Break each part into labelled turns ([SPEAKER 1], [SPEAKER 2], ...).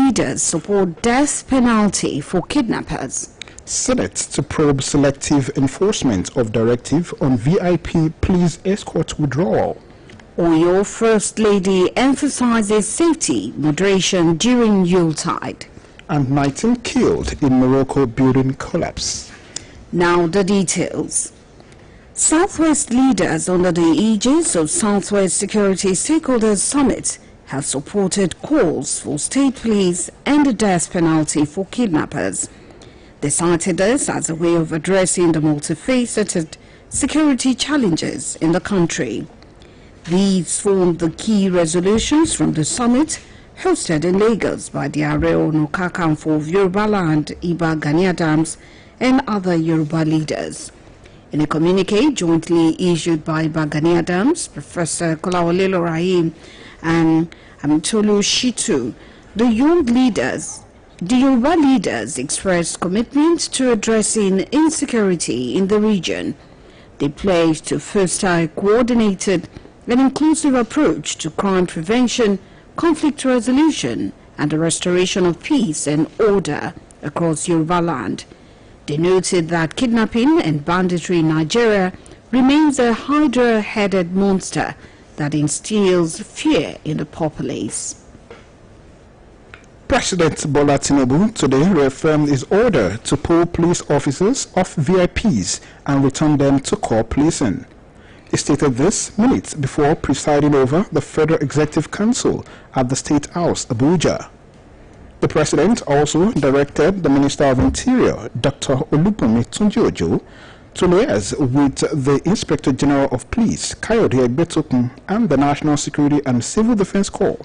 [SPEAKER 1] leaders support death penalty for kidnappers.
[SPEAKER 2] Senate to probe selective enforcement of directive on VIP police escort withdrawal.
[SPEAKER 1] Oyo First Lady emphasizes safety moderation during Yuletide.
[SPEAKER 2] And 19 killed in Morocco building collapse.
[SPEAKER 1] Now the details. Southwest leaders under the aegis of Southwest Security Stakeholders Summit have supported calls for state police and the death penalty for kidnappers. They cited this as a way of addressing the multifaceted security challenges in the country. These formed the key resolutions from the summit hosted in Lagos by the Ààrẹ Ọ̀nà Kakanfò of Yoruba Land, Ìbà Gani Adams, and other Yoruba leaders. In a communique jointly issued by Ìbà Gani Adams, Professor Oluyole and Amitolu Shitu, the Yoruba leaders expressed commitment to addressing insecurity in the region. They pledged to foster a coordinated and inclusive approach to crime prevention, conflict resolution, and the restoration of peace and order across Yoruba land. They noted that kidnapping and banditry in Nigeria remains a hydra-headed monster that instills fear in the populace.
[SPEAKER 2] President Bola Tinubu today reaffirmed his order to pull police officers off VIPs and return them to core policing. He stated this minutes before presiding over the Federal Executive Council at the State House, Abuja. The president also directed the Minister of Interior, Dr. Oluyole, to liaise with the Inspector General of Police, Kayode Egbetokun, and the National Security and Civil Defense Corps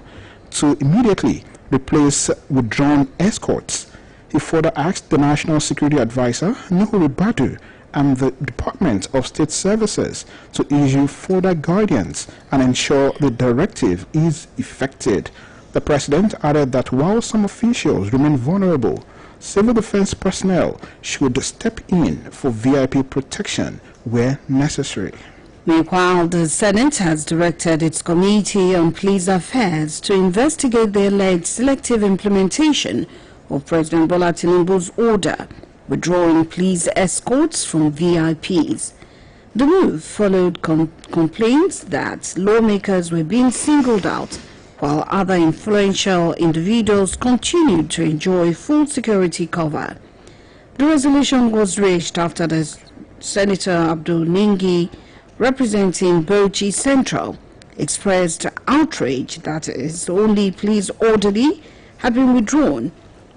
[SPEAKER 2] to immediately replace withdrawn escorts. He further asked the National Security Advisor, Nuhu Badu, and the Department of State Services to issue further guidance and ensure the directive is effected. The president added that while some officials remain vulnerable, civil defense personnel should step in for VIP protection where necessary.
[SPEAKER 1] Meanwhile, the Senate has directed its Committee on Police Affairs to investigate the alleged selective implementation of President Bola Tinubu's order withdrawing police escorts from VIPs. The move followed complaints that lawmakers were being singled out while other influential individuals continued to enjoy full security cover. The resolution was reached after the Senator Abdul Ningi, representing Bauchi Central, expressed outrage that his only police orderly had been withdrawn,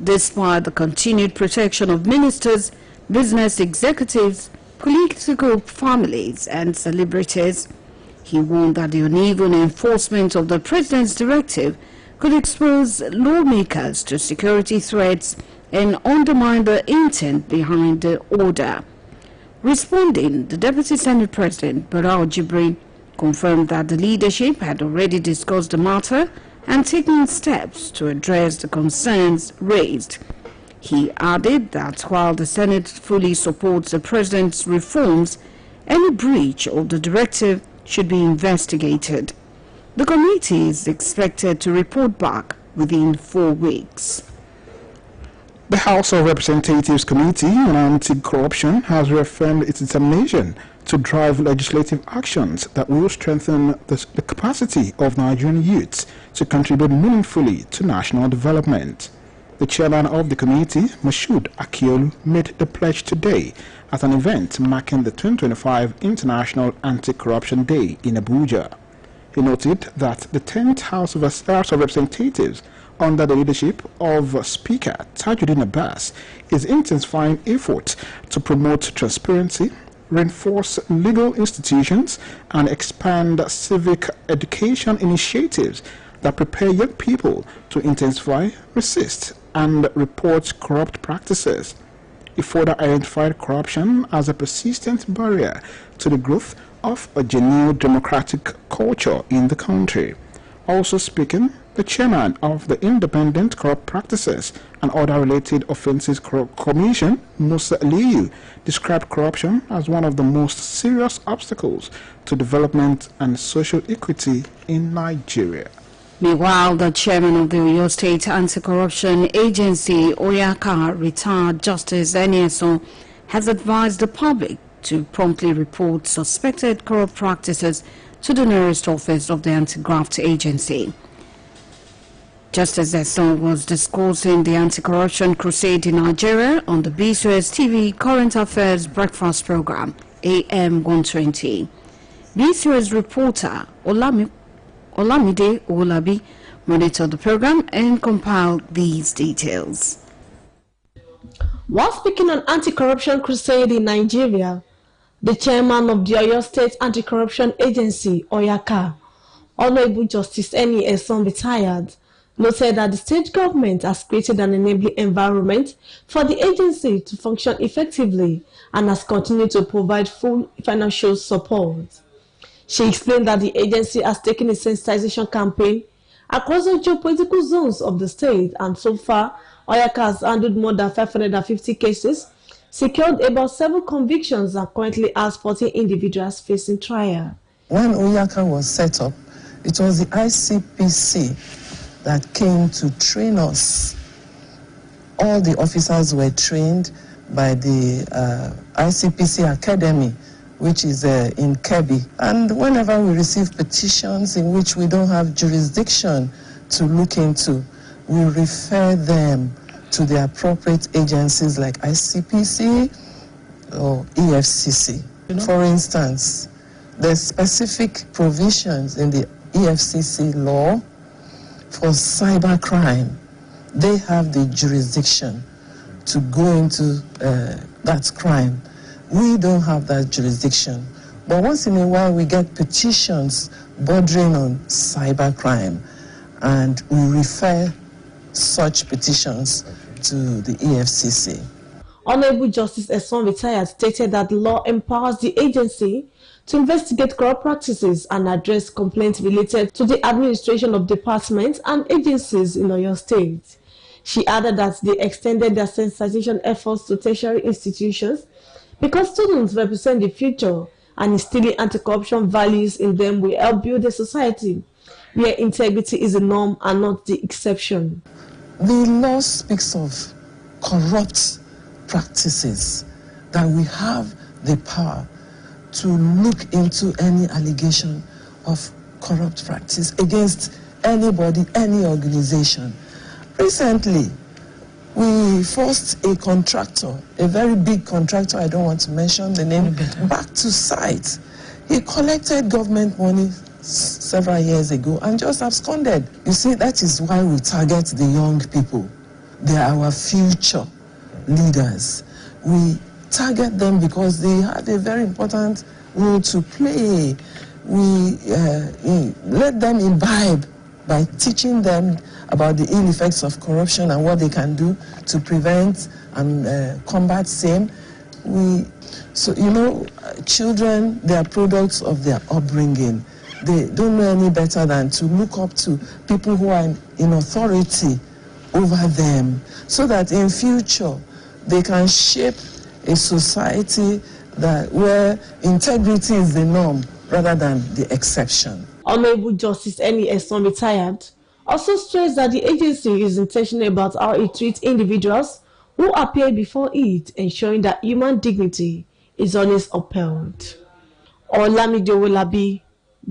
[SPEAKER 1] despite the continued protection of ministers, business executives, political families, and celebrities. He warned that the uneven enforcement of the president's directive could expose lawmakers to security threats and undermine the intent behind the order. Responding, the Deputy Senate President, Barau Jibrin, confirmed that the leadership had already discussed the matter and taken steps to address the concerns raised. He added that while the Senate fully supports the president's reforms, any breach of the directive should be investigated. The committee is expected to report back within 4 weeks.
[SPEAKER 2] The House of Representatives Committee on Anti-Corruption has reaffirmed its determination to drive legislative actions that will strengthen the capacity of Nigerian youths to contribute meaningfully to national development. The chairman of the committee, Moshood Akiolu, made the pledge today at an event marking the 2025 International Anti-Corruption Day in Abuja. He noted that the 10th House of Representatives, under the leadership of Speaker Tajuddin Abbas, is intensifying efforts to promote transparency, reinforce legal institutions, and expand civic education initiatives that prepare young people to intensify, resist, and report corrupt practices. He further identified corruption as a persistent barrier to the growth of a genuine democratic culture in the country. Also speaking, the chairman of the Independent Corrupt Practices and Other Related Offences Commission, Musa Aliyu, described corruption as one of the most serious obstacles to development and social equity in Nigeria.
[SPEAKER 1] Meanwhile, the chairman of the Oyo State Anti-Corruption Agency, Oyaka, retired Justice Enyeson, has advised the public to promptly report suspected corrupt practices to the nearest office of the anti-graft agency. Justice Enyeson was discussing the anti-corruption crusade in Nigeria on the BSOS TV Current Affairs Breakfast Program, AM 120. BSOS reporter Olamide Olabi monitored the program and compiled these details.
[SPEAKER 3] While speaking on anti-corruption crusade in Nigeria, the chairman of the Oyo State Anti-Corruption Agency, Oyaka, Honorable Justice Enyeson, retired, noted that the state government has created an enabling environment for the agency to function effectively and has continued to provide full financial support. She explained that the agency has taken a sensitization campaign across the geopolitical zones of the state, and so far, Oyaka has handled more than 550 cases, secured about 7 convictions, and currently has 14 individuals facing trial.
[SPEAKER 4] When Oyaka was set up, it was the ICPC that came to train us. All the officers were trained by the ICPC Academy, which is in Kebbi. And whenever we receive petitions in which we don't have jurisdiction to look into, we refer them to the appropriate agencies like ICPC or EFCC. For instance, there's specific provisions in the EFCC law for cybercrime. They have the jurisdiction to go into that crime. We don't have that jurisdiction. But once in a while, we get petitions bordering on cybercrime, and we refer such petitions to the EFCC.
[SPEAKER 3] Honorable Justice Enyeson, retired, stated that the law empowers the agency to investigate corrupt practices and address complaints related to the administration of departments and agencies in Oyo State. She added that they extended their sensitization efforts to tertiary institutions because students represent the future, and instilling anti-corruption values in them will help build a society where integrity is the norm and not the exception.
[SPEAKER 4] The law speaks of corrupt practices, that we have the power to look into any allegation of corrupt practice against anybody, any organization. Recently, we forced a contractor, a very big contractor, I don't want to mention the name, back to site. He collected government money several years ago and just absconded. You see, that is why we target the young people. They are our future leaders. We target them because they have a very important role to play. We let them imbibe by teaching them about the ill effects of corruption and what they can do to prevent and combat same. So, you know, children, they are products of their upbringing. They don't know any better than to look up to people who are in authority over them, so that in future they can shape a society where integrity is the norm rather than the exception.
[SPEAKER 3] Honorable Justice Enyeson, retired, also stressed that the agency is intentional about how it treats individuals who appear before it, ensuring that human dignity is always upheld. Olamide Olabi,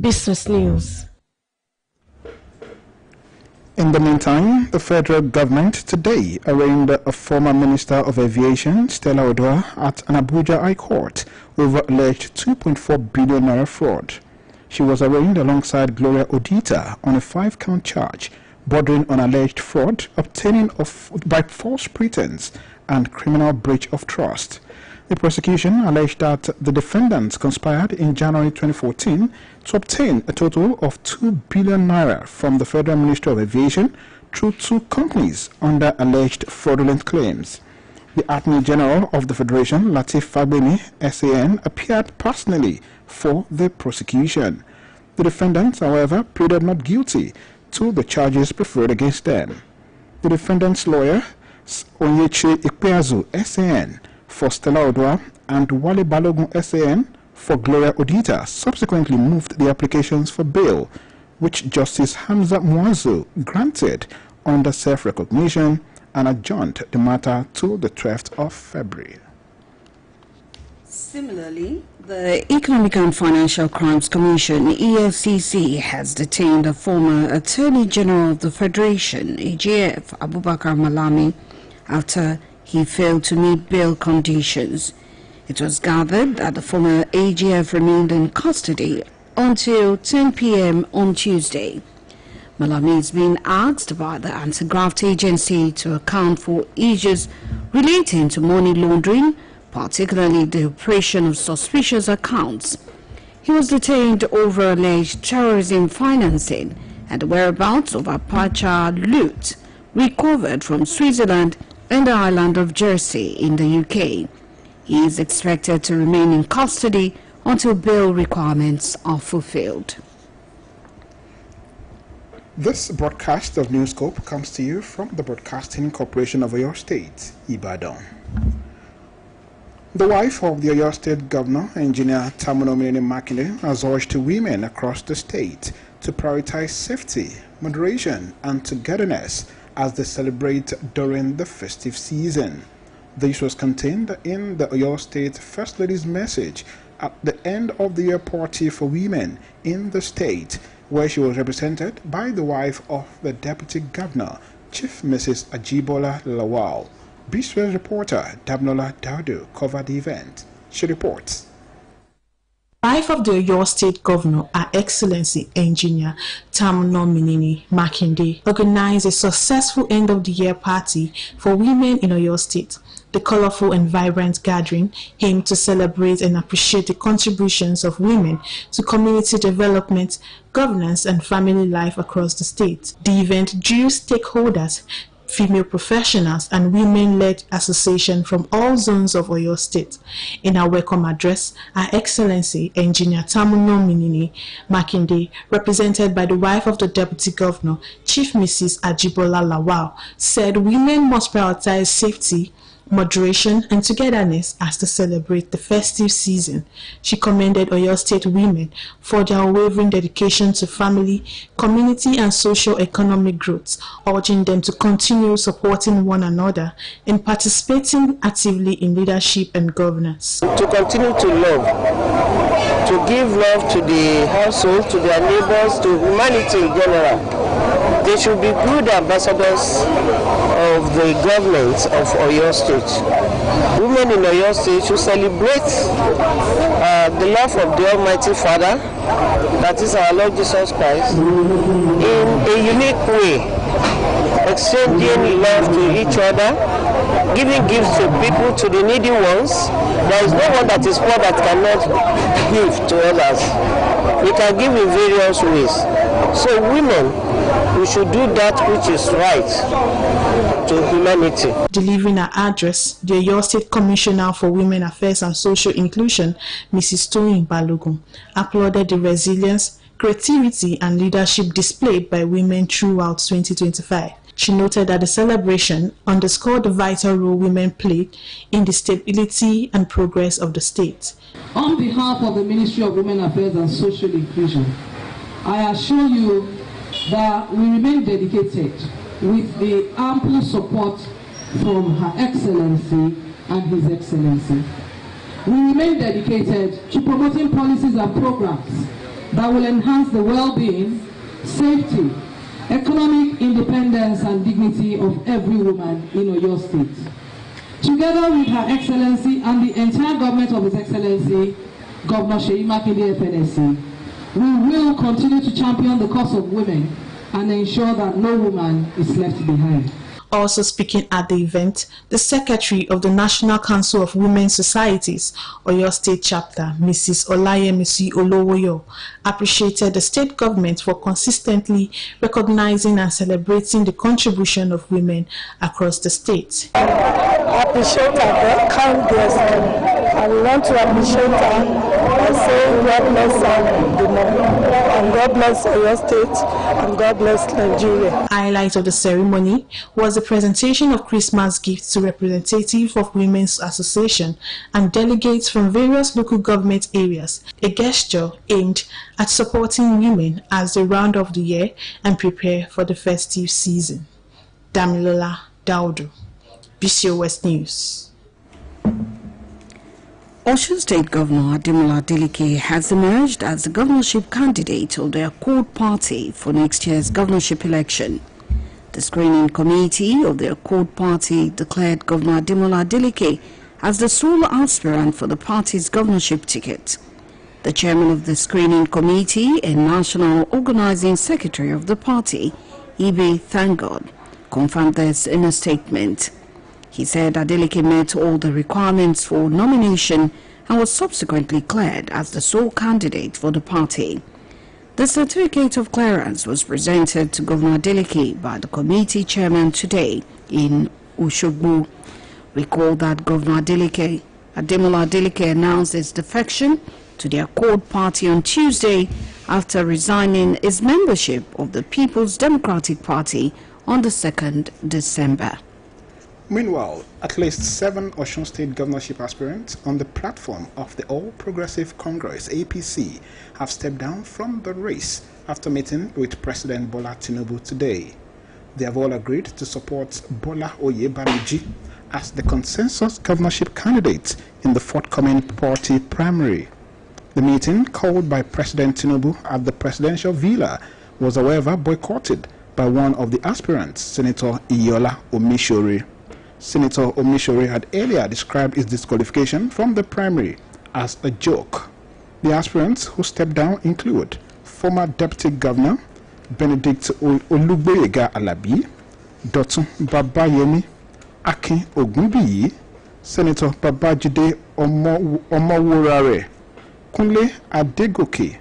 [SPEAKER 3] Business News.
[SPEAKER 2] In the meantime, the federal government today arraigned a former Minister of Aviation, Stella Odua, at an Abuja High Court over alleged 2.4 billion naira fraud. She was arraigned alongside Gloria Odita on a 5-count charge bordering on alleged fraud, obtaining by false pretense, and criminal breach of trust. The prosecution alleged that the defendants conspired in January 2014 to obtain a total of 2 billion naira from the Federal Ministry of Aviation through 2 companies under alleged fraudulent claims. The Attorney General of the Federation, Lateef Fagbemi, SAN, appeared personally for the prosecution. The defendants, however, pleaded not guilty to the charges preferred against them. The defendant's lawyer, Onyeche Ikpeazu, SAN, for Stella Odua, and Wale Balogun, SAN, for Gloria Odita, subsequently moved the applications for bail, which Justice Hamza Mwazu granted under self-recognition and adjourned the matter to the 12th of February.
[SPEAKER 1] Similarly, the Economic and Financial Crimes Commission, EFCC, has detained the former Attorney General of the Federation, AGF, Abubakar Malami, after he failed to meet bail conditions. It was gathered that the former AGF remained in custody until 10 p.m. on Tuesday. Malami is being asked by the anti-graft agency to account for issues relating to money laundering, particularly the operation of suspicious accounts. He was detained over alleged terrorism financing and the whereabouts of Apache loot recovered from Switzerland and the island of Jersey in the UK. He is expected to remain in custody until bail requirements are fulfilled.
[SPEAKER 2] This broadcast of Newscope comes to you from the Broadcasting Corporation of Oyo State, Ibadan. The wife of the Oyo State Governor, Engineer Tamunomini Makinde, has urged women across the state to prioritize safety, moderation, and togetherness as they celebrate during the festive season. This was contained in the Oyo State First Lady's message at the end of the year party for women in the state, where she was represented by the wife of the Deputy Governor, Chief Mrs. Ajibola Lawal. Biswell reporter Dabnola Daudu covered the event. She reports.
[SPEAKER 3] Wife of the Oyo State Governor, Her Excellency Engineer Tamunomini Makinde, organized a successful end-of-the-year party for women in Oyo State. The colorful and vibrant gathering aimed to celebrate and appreciate the contributions of women to community development, governance, and family life across the state. The event drew stakeholders, female professionals, and women-led associations from all zones of Oyo State. In her welcome address, Her Excellency Engineer Tamunomini Makinde, represented by the wife of the Deputy Governor, Chief Mrs. Ajibola Lawal, said women must prioritize safety, moderation, and togetherness as they celebrate the festive season. She commended Oyo State women for their unwavering dedication to family, community, and socio-economic growth, urging them to continue supporting one another and participating actively in leadership and governance.
[SPEAKER 5] To continue to love, to give love to the household, to their neighbors, to humanity in general. They should be good ambassadors of the government of Oyo State. Women in Oyo State should celebrate the love of the Almighty Father, that is our Lord Jesus Christ, in a unique way, exchanging love to each other, giving gifts to people, to the needy ones. There is no one that is poor that cannot give to others. We can give in various ways. So women, we should do that which is right to humanity.
[SPEAKER 3] Delivering her address, the Oyo State Commissioner for Women Affairs and Social Inclusion, Mrs. Toyin Balogun, applauded the resilience, creativity, and leadership displayed by women throughout 2025. She noted that the celebration underscored the vital role women played in the stability and progress of the state.
[SPEAKER 6] On behalf of the Ministry of Women Affairs and Social Inclusion, I assure you that we remain dedicated with the ample support from Her Excellency and His Excellency. We remain dedicated to promoting policies and programs that will enhance the well-being, safety, economic independence and dignity of every woman in Oyo State. Together with Her Excellency and the entire government of His Excellency, Governor Seyi Makinde FNSC, we will continue to champion the cause of women and ensure that no woman is left behind.
[SPEAKER 3] Also speaking at the event, the Secretary of the National Council of Women's Societies, Oyo State Chapter, Mrs. Oluyole, appreciated the state government for consistently recognizing and celebrating the contribution of women across the state.
[SPEAKER 7] I appreciate her countlessly. I want to appreciate her
[SPEAKER 5] just say God bless the mom, and God bless your state, and God bless Nigeria.
[SPEAKER 3] Highlight of the ceremony was the presentation of Christmas gifts to representatives of Women's Association and delegates from various local government areas, a gesture aimed at supporting women as they round off the year and prepare for the festive season. Damilola Daudu, BCO West News.
[SPEAKER 1] Osun State Governor Ademola Adeleke has emerged as the governorship candidate of the Accord Party for next year's governorship election. The screening committee of the Accord Party declared Governor Ademola Adeleke as the sole aspirant for the party's governorship ticket. The chairman of the screening committee and national organizing secretary of the party, Ibe Thangod, confirmed this in a statement. He said Adeleke met all the requirements for nomination and was subsequently cleared as the sole candidate for the party. The certificate of clearance was presented to Governor Adeleke by the committee chairman today in Oshogbo. Recall that Governor Ademola Adeleke announced his defection to the Accord Party on Tuesday after resigning his membership of the People's Democratic Party on the 2nd December.
[SPEAKER 2] Meanwhile, at least 7 Osun State governorship aspirants on the platform of the All Progressive Congress (APC) have stepped down from the race after meeting with President Bola Tinubu today. They have all agreed to support Bola Oyebamiji as the consensus governorship candidate in the forthcoming party primary. The meeting, called by President Tinubu at the presidential villa, was however boycotted by one of the aspirants, Senator Iyola Omishore. Senator Omishore had earlier described his disqualification from the primary as a joke. The aspirants who stepped down include former Deputy Governor Benedict Oluyole Alabi, Dotun Babayemi, Akin Ogunbiyi, Senator Babajide Omoworare, Kunle Adegoke,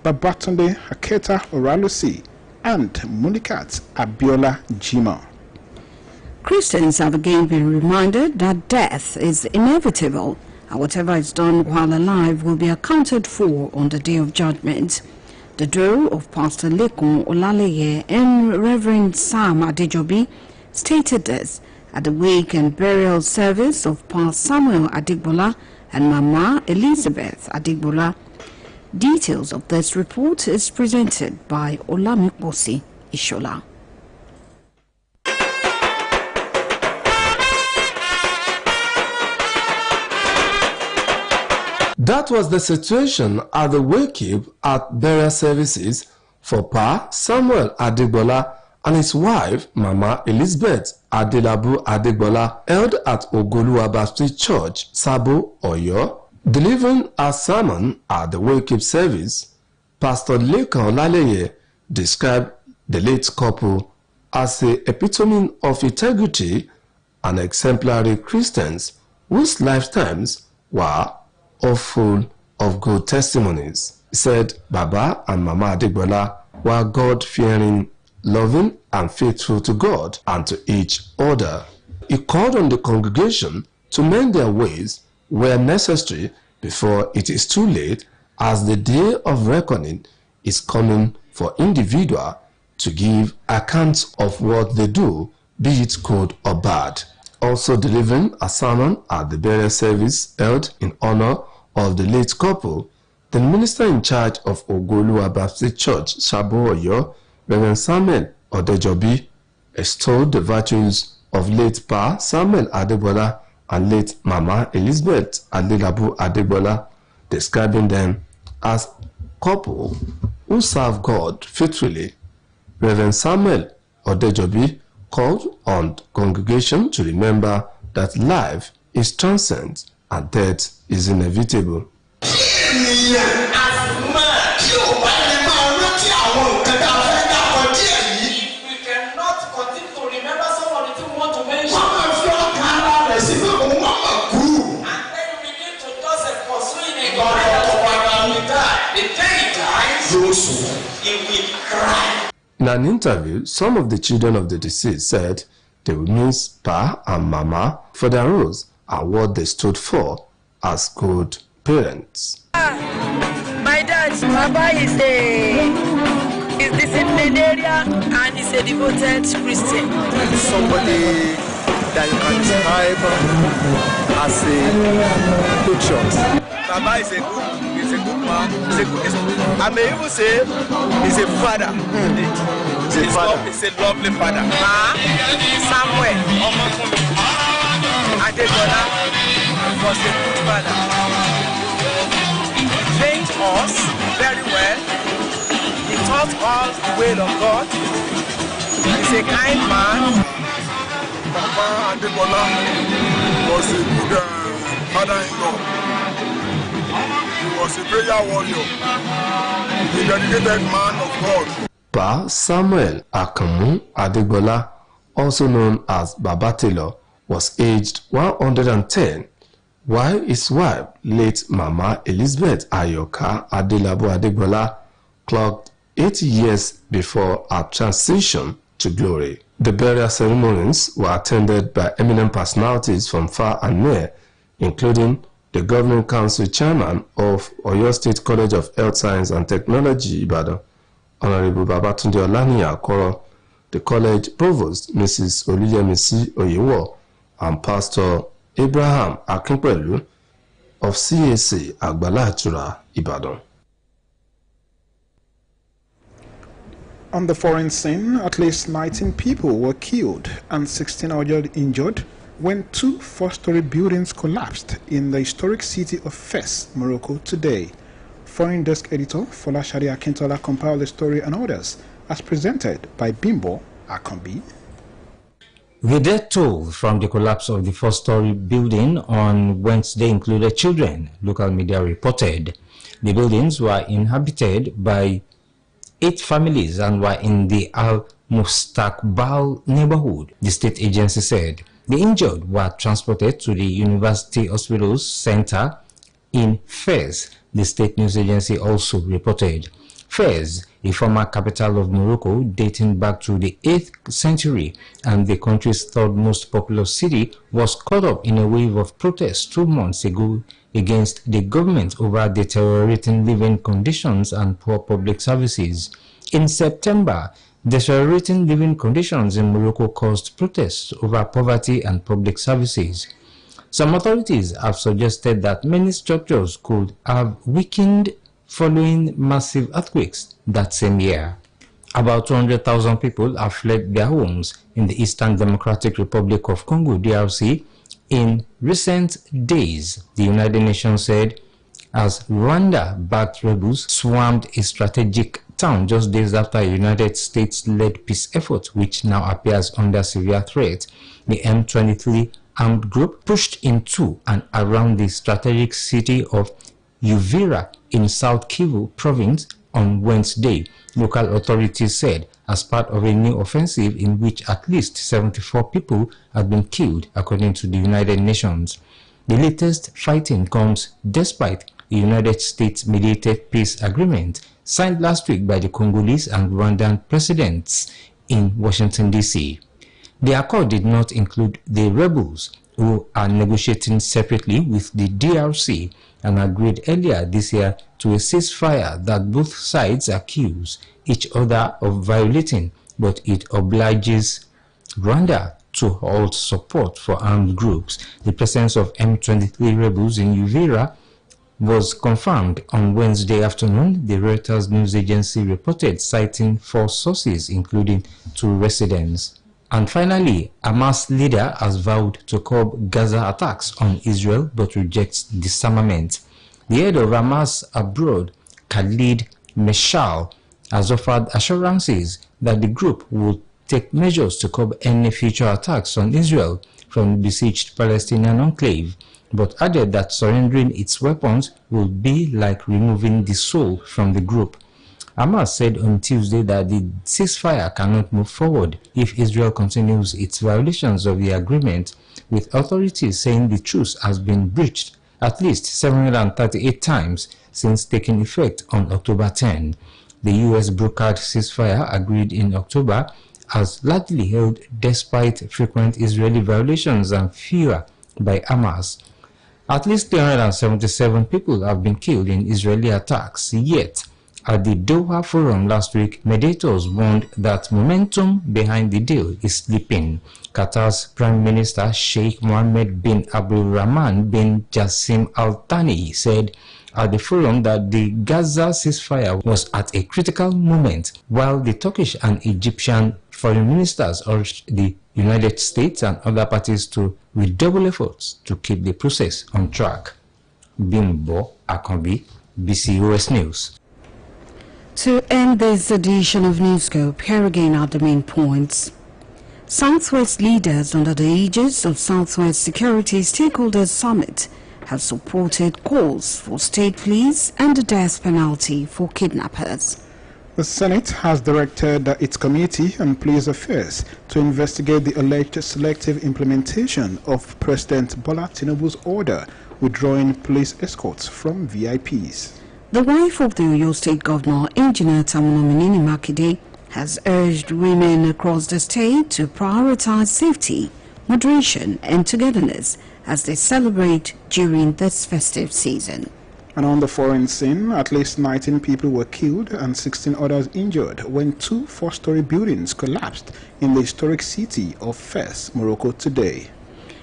[SPEAKER 2] Babatunde Haketa Oralusi, and Munikat Abiola Jima.
[SPEAKER 1] Christians have again been reminded that death is inevitable and whatever is done while alive will be accounted for on the day of judgment. The duo of Pastor Lekun Oluyole and Reverend Sam Adejobi stated this at the wake and burial service of Pastor Samuel Adigbola and Mama Elizabeth Adigbola. Details of this report is presented by Olamikbosi Ishola.
[SPEAKER 7] That was the situation at the wake-up at burial services for Pa Samuel Adigbola and his wife, Mama Elizabeth Adelabu Adigbola, held at Ogoluwa Church, Sabo, Oyo. Delivering a sermon at the wake-up service, Pastor Lekan Olaleye described the late couple as the epitome of integrity and exemplary Christians whose lifetimes were all full of good testimonies. He said Baba and Mama Adigbola were God-fearing, loving and faithful to God and to each other. He called on the congregation to mend their ways where necessary before it is too late, as the day of reckoning is coming for individuals to give accounts of what they do, be it good or bad. Also delivering a sermon at the burial service held in honor of the late couple, the minister in charge of Ogoluwa Baptist Church, Sabo Oyo, Reverend Samuel Odejobi, extolled the virtues of late Pa Samuel Adegbola and late Mama Elizabeth Adelabu Adegbola, describing them as couple who serve God faithfully. Reverend Samuel Odejobi called on the congregation to remember that life is transient and death is inevitable. In an interview, some of the children of the deceased said they will miss Pa and Mama for their roles and what they stood for as good parents.
[SPEAKER 8] my dad, Baba is disciplinarian and is a devoted Christian.
[SPEAKER 9] Somebody that you can describe as a patriot. Baba is a good man. I may even say he's a father. He's a lovely father.
[SPEAKER 8] Samuel Adegola was a good father. He trained us very well. He taught us the way of God. He's a kind man.
[SPEAKER 9] Baba Adegola was a good father-in-law. He was a prayer warrior. A dedicated man of God.
[SPEAKER 7] Pa Samuel Akamu Adegbola, also known as Baba Taylor, was aged 110, while his wife, late Mama Elizabeth Ayoka Adelabu Adegbola, clocked 80 years before her transition to glory. The burial ceremonies were attended by eminent personalities from far and near, including the Governing Council Chairman of Oyo State College of Health Science and Technology, Ibadan, Honorable Babatunde Olani Akoro, the college provost, Mrs. Oluyole, and Pastor Abraham Akinpelu of CAC Agbala Atura, Ibadan.
[SPEAKER 2] On the foreign scene, at least 19 people were killed and 16 are injured when 2 four-story buildings collapsed in the historic city of Fes, Morocco today. Foreign Desk Editor Folashade Akintola compiled the story and others, as presented by Bimbo Akombi.
[SPEAKER 10] The death toll from the collapse of the four-story building on Wednesday included children, local media reported. The buildings were inhabited by 8 families and were in the Al-Mustaqbal neighborhood, the state agency said. The injured were transported to the University Hospital's center in Fez, the state news agency also reported. Fez, a former capital of Morocco dating back to the 8th century and the country's third most populous city, was caught up in a wave of protests 2 months ago against the government over deteriorating living conditions and poor public services. In September, deteriorating living conditions in Morocco caused protests over poverty and public services. Some authorities have suggested that many structures could have weakened following massive earthquakes that same year. About 200,000 people have fled their homes in the Eastern Democratic Republic of Congo, DRC, in recent days, the United Nations said, as Rwanda-backed rebels swarmed a strategic town just days after a United States-led peace effort, which now appears under severe threat. The M23 armed group pushed into and around the strategic city of Uvira in South Kivu province on Wednesday, local authorities said, as part of a new offensive in which at least 74 people had been killed, according to the United Nations. The latest fighting comes despite the United States-mediated peace agreement signed last week by the Congolese and Rwandan presidents in Washington, D.C. The accord did not include the rebels, who are negotiating separately with the DRC, and agreed earlier this year to a ceasefire that both sides accuse each other of violating, but it obliges Rwanda to halt support for armed groups. The presence of M23 rebels in Uvira was confirmed on Wednesday afternoon, the Reuters news agency reported, citing 4 sources, including 2 residents. And finally, Hamas leader has vowed to curb Gaza attacks on Israel but rejects disarmament. The head of Hamas abroad, Khalid Meshal, has offered assurances that the group will take measures to curb any future attacks on Israel from the besieged Palestinian enclave, but added that surrendering its weapons will be like removing the soul from the group. Hamas said on Tuesday that the ceasefire cannot move forward if Israel continues its violations of the agreement, with authorities saying the truce has been breached at least 738 times since taking effect on October 10. The U.S. brokered ceasefire agreed in October has largely held despite frequent Israeli violations and fear by Hamas. At least 377 people have been killed in Israeli attacks, yet at the Doha Forum last week, mediators warned that momentum behind the deal is slipping. Qatar's Prime Minister Sheikh Mohammed bin Abdul Rahman bin Jassim Al Thani said at the forum that the Gaza ceasefire was at a critical moment, while the Turkish and Egyptian foreign ministers urged the United States and other parties to redouble efforts to keep the process on track. Bimbo Akambi, BCOS News.
[SPEAKER 1] To end this edition of Newscope, here again are the main points. Southwest leaders under the aegis of Southwest Security Stakeholders Summit have supported calls for state police and the death penalty for kidnappers.
[SPEAKER 2] The Senate has directed its Committee on Police Affairs to investigate the alleged selective implementation of President Bola Tinubu's order withdrawing police escorts from VIPs.
[SPEAKER 1] The wife of the Oyo State Governor, Engineer Tamunominini Makinde, has urged women across the state to prioritize safety, moderation and togetherness as they celebrate during this festive season.
[SPEAKER 2] And on the foreign scene, at least 19 people were killed and 16 others injured when 2 four-story buildings collapsed in the historic city of Fes, Morocco today.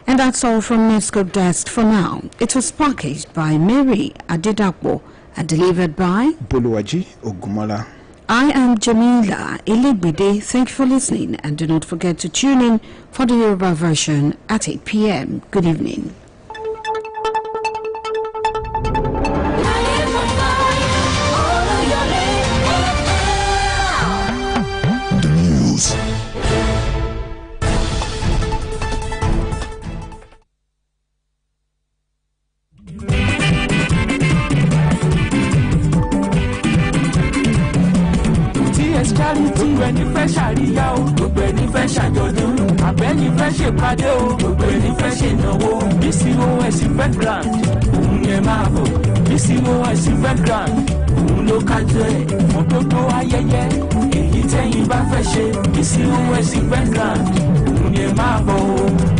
[SPEAKER 1] And that's all from Newscope Desk for now. It was packaged by Mary Adedapo and delivered by
[SPEAKER 2] Buluwaji Ogumola.
[SPEAKER 1] I am Jamila Iligbide. Thank you for listening, and do not forget to tune in for the Yoruba version at 8 p.m. Good evening.
[SPEAKER 11] The news.
[SPEAKER 12] charity ẹni fẹ́ ṣàríyá o gbogbo ẹni fẹ́ ṣàjọ̀dún àbẹ́ni fẹ́ ṣèpàdé o gbogbo ẹni fẹ́ ṣènáwó BCOS background òun yẹn máa bọ̀ BCOS background òun ló kájọ ẹ̀ fún gbogbo ayẹyẹ èyí tẹ́yìn bá fẹ́ ṣe BCOS background òun yẹn máa bọ̀ o.